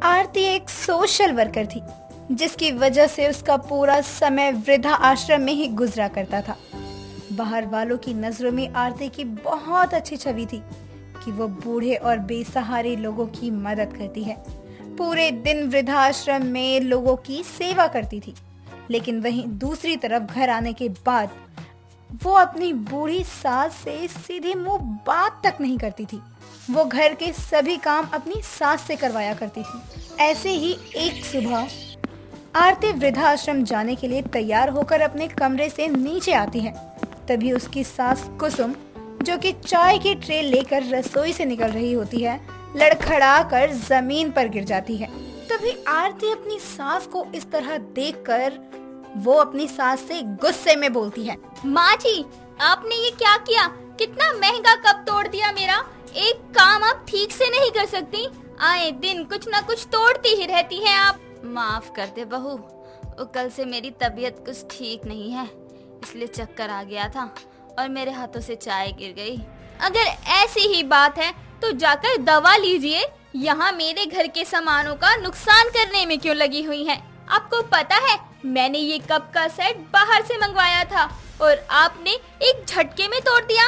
आरती एक social worker थी, जिसकी वजह से उसका पूरा समय वृद्धा आश्रम में ही गुजरा करता था। बाहर वालों की नजरों में आरती की बहुत अच्छी छवि थी कि वो बूढ़े और बेसहारे लोगों की मदद करती है। पूरे दिन वृद्धाश्रम में लोगों की सेवा करती थी, लेकिन वहीं दूसरी तरफ घर आने के बाद वो अपनी बूढ़ी सास से सीधे मुंह बात तक नहीं करती थी। वो घर के सभी काम अपनी सास से करवाया करती थी। ऐसे ही एक सुबह आरती वृद्धाश्रम जाने के लिए तैयार होकर अपने कमरे से नीचे आती है। तभी उसकी सास कुसुम, जो कि चाय की ट्रे लेकर रसोई से निकल रही होती है, लड़खड़ा कर जमीन पर गिर जाती है। तभी आरती अपनी सास को इस तरह देखकर वो अपनी सास से गुस्से में बोलती है, माँ जी, आपने ये क्या किया? कितना महंगा कप तोड़ दिया मेरा। एक काम आप ठीक से नहीं कर सकती? आए दिन कुछ ना कुछ तोड़ती ही रहती हैं आप। माफ कर दे बहू, कल से मेरी तबीयत कुछ ठीक नहीं है, इसलिए चक्कर आ गया था और मेरे हाथों से चाय गिर गई। अगर ऐसी ही बात है तो जाकर दवा लीजिए। यहाँ मेरे घर के सामानों का नुकसान करने में क्यों लगी हुई हैं? आपको पता है मैंने ये कप का सेट बाहर से मंगवाया था और आपने एक झटके में तोड़ दिया।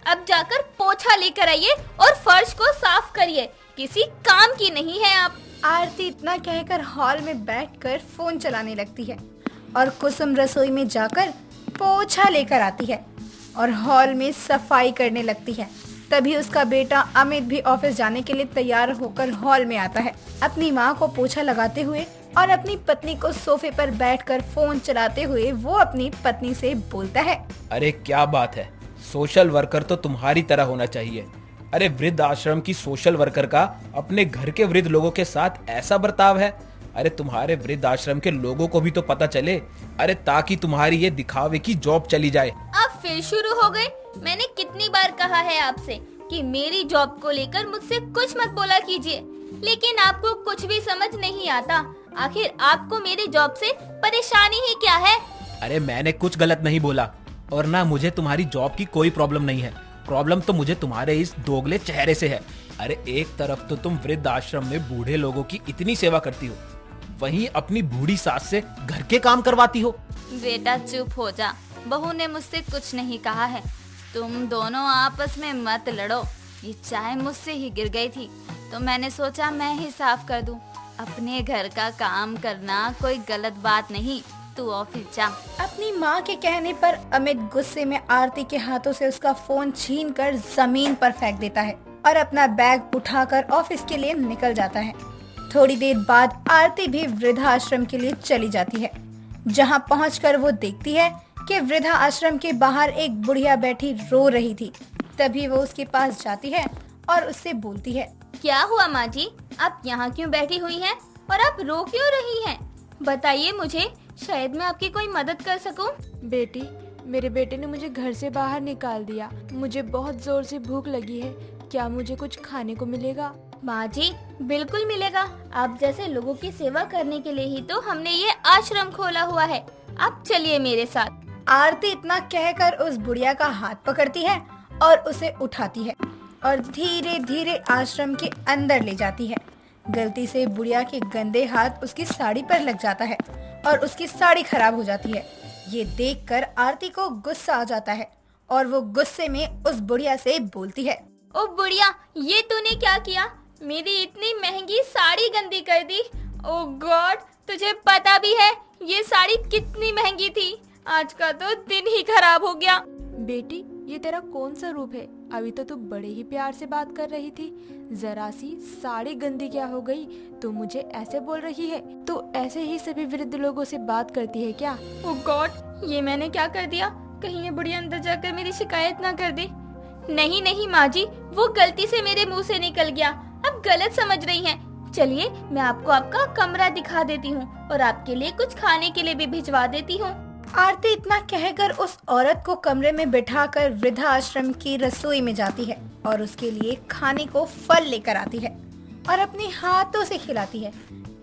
अब जाकर पोछा लेकर आइए और फर्श को साफ करिए। किसी काम की नहीं है आप। आरती इतना कहकर हॉल में बैठकर फोन चलाने लगती है और कुसुम रसोई में जाकर पोछा लेकर आती है और हॉल में सफाई करने लगती है। तभी उसका बेटा अमित भी ऑफिस जाने के लिए तैयार होकर हॉल में आता है, अपनी माँ को पोछा लगाते हुए और अपनी पत्नी को सोफे पर बैठकर फोन चलाते हुए वो अपनी पत्नी से बोलता है, अरे क्या बात है, सोशल वर्कर तो तुम्हारी तरह होना चाहिए। अरे वृद्ध आश्रम की सोशल वर्कर का अपने घर के वृद्ध लोगों के साथ ऐसा बर्ताव है। अरे तुम्हारे वृद्ध आश्रम के लोगों को भी तो पता चले, अरे ताकि तुम्हारी ये दिखावे की जॉब चली जाए। अब फिर शुरू हो गए। मैंने कितनी बार कहा है आपसे कि मेरी जॉब को लेकर मुझसे कुछ मत बोला कीजिए, लेकिन आपको कुछ भी समझ नहीं आता। आखिर आपको मेरी जॉब से परेशानी ही क्या है? अरे मैंने कुछ गलत नहीं बोला और ना मुझे तुम्हारी जॉब की कोई प्रॉब्लम नहीं है। प्रॉब्लम तो मुझे तुम्हारे इस दोगले चेहरे से है। अरे एक तरफ तो तुम वृद्ध आश्रम में बूढ़े लोगों की इतनी सेवा करती हो, वहीं अपनी बूढ़ी सास से घर के काम करवाती हो। बेटा चुप हो जा, बहू ने मुझसे कुछ नहीं कहा है। तुम दोनों आपस में मत लड़ो। ये चाय मुझसे ही गिर गई थी तो मैंने सोचा मैं ही साफ कर दूं। अपने घर का काम करना कोई गलत बात नहीं, तू ऑफिस जा। अपनी माँ के कहने पर अमित गुस्से में आरती के हाथों से उसका फोन छीनकर जमीन पर फेंक देता है और अपना बैग उठाकर ऑफिस के लिए निकल जाता है। थोड़ी देर बाद आरती भी वृद्धाश्रम के लिए चली जाती है। जहाँ पहुंचकर वो देखती है कि वृद्धा आश्रम के बाहर एक बुढ़िया बैठी रो रही थी। तभी वो उसके पास जाती है और उससे बोलती है, क्या हुआ माँ जी, आप यहाँ क्यों बैठी हुई हैं और आप रो क्यों रही हैं? बताइए मुझे, शायद मैं आपकी कोई मदद कर सकूं। बेटी, मेरे बेटे ने मुझे घर से बाहर निकाल दिया। मुझे बहुत जोर से भूख लगी है, क्या मुझे कुछ खाने को मिलेगा? माँ जी, बिल्कुल मिलेगा। आप जैसे लोगों की सेवा करने के लिए ही तो हमने ये आश्रम खोला हुआ है। आप चलिए मेरे साथ। आरती इतना कहकर उस बुढ़िया का हाथ पकड़ती है और उसे उठाती है और धीरे धीरे आश्रम के अंदर ले जाती है। गलती से बुढ़िया के गंदे हाथ उसकी साड़ी पर लग जाता है और उसकी साड़ी खराब हो जाती है। ये देखकर आरती को गुस्सा आ जाता है और वो गुस्से में उस बुढ़िया से बोलती है, ओ बुढ़िया, ये तूने क्या किया? मेरी इतनी महंगी साड़ी गंदी कर दी। ओ गॉड, तुझे पता भी है ये साड़ी कितनी महंगी थी? आज का तो दिन ही खराब हो गया। बेटी, ये तेरा कौन सा रूप है? अभी तो तू बड़े ही प्यार से बात कर रही थी, जरा सी साड़ी गंदी क्या हो गई तो मुझे ऐसे बोल रही है? तू ऐसे ही सभी वृद्ध लोगों से बात करती है क्या? ओ गॉड, ये मैंने क्या कर दिया? कहीं ये बुढ़िया अंदर जाकर मेरी शिकायत ना कर दे। नहीं नहीं माँ जी, वो गलती से मेरे मुंह से निकल गया। अब गलत समझ रही हैं। चलिए मैं आपको आपका कमरा दिखा देती हूँ और आपके लिए कुछ खाने के लिए भी भिजवा देती हूँ। आरती इतना कहकर उस औरत को कमरे में बिठाकर वृद्धा आश्रम की रसोई में जाती है और उसके लिए खाने को फल लेकर आती है और अपने हाथों से खिलाती है।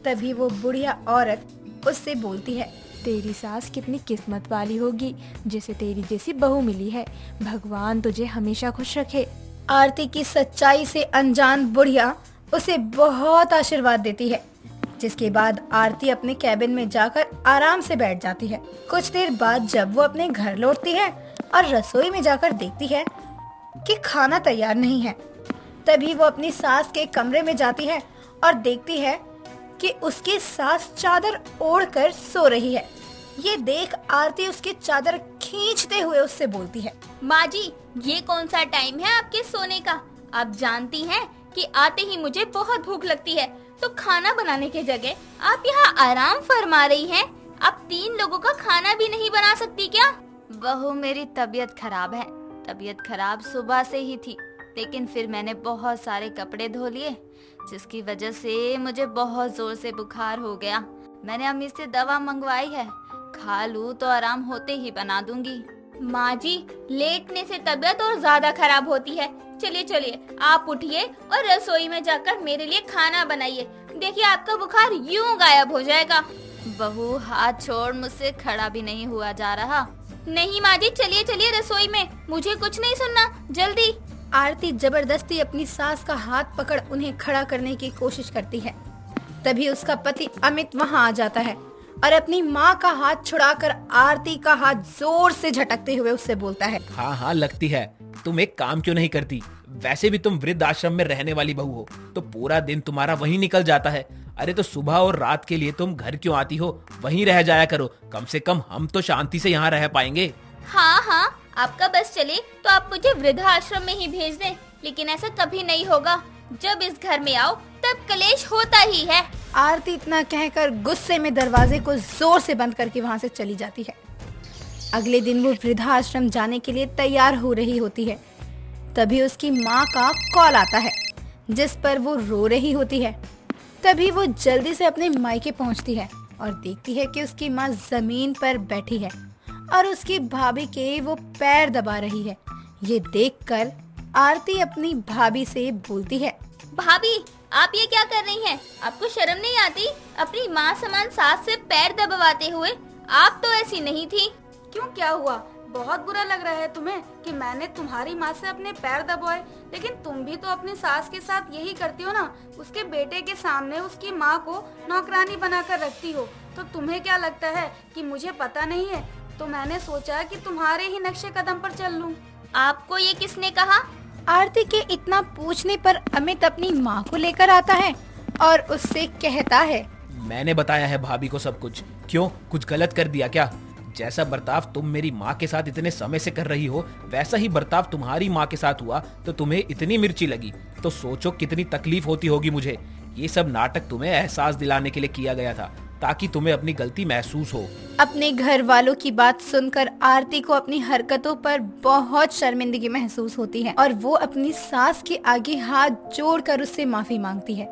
तभी वो बुढ़िया औरत उससे बोलती है, तेरी सास कितनी किस्मत वाली होगी जिसे तेरी जैसी बहू मिली है। भगवान तुझे हमेशा खुश रखे। आरती की सच्चाई से अनजान बुढ़िया उसे बहुत आशीर्वाद देती है, जिसके बाद आरती अपने कैबिन में जाकर आराम से बैठ जाती है। कुछ देर बाद जब वो अपने घर लौटती है और रसोई में जाकर देखती है कि खाना तैयार नहीं है, तभी वो अपनी सास के कमरे में जाती है और देखती है कि उसकी सास चादर ओढ़कर सो रही है। ये देख आरती उसकी चादर खींचते हुए उससे बोलती है, माँ जी, ये कौन सा टाइम है आपके सोने का? आप जानती हैं कि आते ही मुझे बहुत भूख लगती है, तो खाना बनाने के जगह आप यहाँ आराम फरमा रही हैं। आप 3 लोगों का खाना भी नहीं बना सकती क्या? बहू, मेरी तबीयत खराब है। तबीयत खराब सुबह से ही थी, लेकिन फिर मैंने बहुत सारे कपड़े धो लिए, जिसकी वजह से मुझे बहुत जोर से बुखार हो गया। मैंने अम्मी से दवा मंगवाई है, खा लूँ तो आराम होते ही बना दूंगी। माँ जी, लेटने से तबीयत और ज्यादा खराब होती है। चलिए चलिए, आप उठिए और रसोई में जाकर मेरे लिए खाना बनाइए। देखिए, आपका बुखार यूं गायब हो जाएगा। बहू, हाथ छोड़, मुझसे खड़ा भी नहीं हुआ जा रहा। नहीं माँ जी, चलिए चलिए रसोई में, मुझे कुछ नहीं सुनना, जल्दी। आरती जबरदस्ती अपनी सास का हाथ पकड़ उन्हें खड़ा करने की कोशिश करती है। तभी उसका पति अमित वहाँ आ जाता है और अपनी माँ का हाथ छुड़ाकर आरती का हाथ जोर से झटकते हुए उससे बोलता है, हाँ हाँ, लगती है। तुम एक काम क्यों नहीं करती? वैसे भी तुम वृद्ध आश्रम में रहने वाली बहू हो, तो पूरा दिन तुम्हारा वहीं निकल जाता है। अरे तो सुबह और रात के लिए तुम घर क्यों आती हो? वहीं रह जाया करो, कम से कम हम तो शांति से यहाँ रह पाएंगे। हाँ हाँ, आपका बस चले तो आप मुझे वृद्धाश्रम में ही भेज दें, लेकिन ऐसा कभी नहीं होगा। जब इस घर में आओ तब कलेश होता ही है। आरती इतना कहकर गुस्से में दरवाजे को जोर से बंद करके वहाँ से चली जाती है। अगले दिन वो वृद्धाश्रम जाने के लिए तैयार हो रही होती है, तभी उसकी माँ का कॉल आता है, जिस पर वो रो रही होती है। तभी वो जल्दी से अपने मायके पहुँचती है और देखती है कि उसकी माँ जमीन पर बैठी है और उसकी भाभी के वो पैर दबा रही है। ये देखकर आरती अपनी भाभी से बोलती है, भाभी, आप ये क्या कर रही हैं? आपको शर्म नहीं आती? अपनी माँ समान सास से पैर दबाते हुए। आप तो ऐसी नहीं थी। क्यों, क्या हुआ? बहुत बुरा लग रहा है तुम्हें कि मैंने तुम्हारी माँ से अपने पैर दबाए? लेकिन तुम भी तो अपनी सास के साथ यही करती हो ना। उसके बेटे के सामने उसकी माँ को नौकरानी बनाकर रखती हो। तो तुम्हें क्या लगता है कि मुझे पता नहीं है? तो मैंने सोचा कि तुम्हारे ही नक्शे कदम पर चल लूं। आपको ये किसने कहा? आरती के इतना पूछने पर अमित अपनी माँ को लेकर आता है और उससे कहता है, मैंने बताया है भाभी को सब कुछ। क्यों, कुछ गलत कर दिया क्या? जैसा बर्ताव तुम मेरी माँ के साथ इतने समय से कर रही हो, वैसा ही बर्ताव तुम्हारी माँ के साथ हुआ तो तुम्हें इतनी मिर्ची लगी। तो सोचो कितनी तकलीफ होती होगी मुझे। ये सब नाटक तुम्हें एहसास दिलाने के लिए किया गया था, ताकि तुम्हें अपनी गलती महसूस हो। अपने घर वालों की बात सुनकर आरती को अपनी हरकतों पर बहुत शर्मिंदगी महसूस होती है और वो अपनी सास के आगे हाथ जोड़कर उससे माफी मांगती है।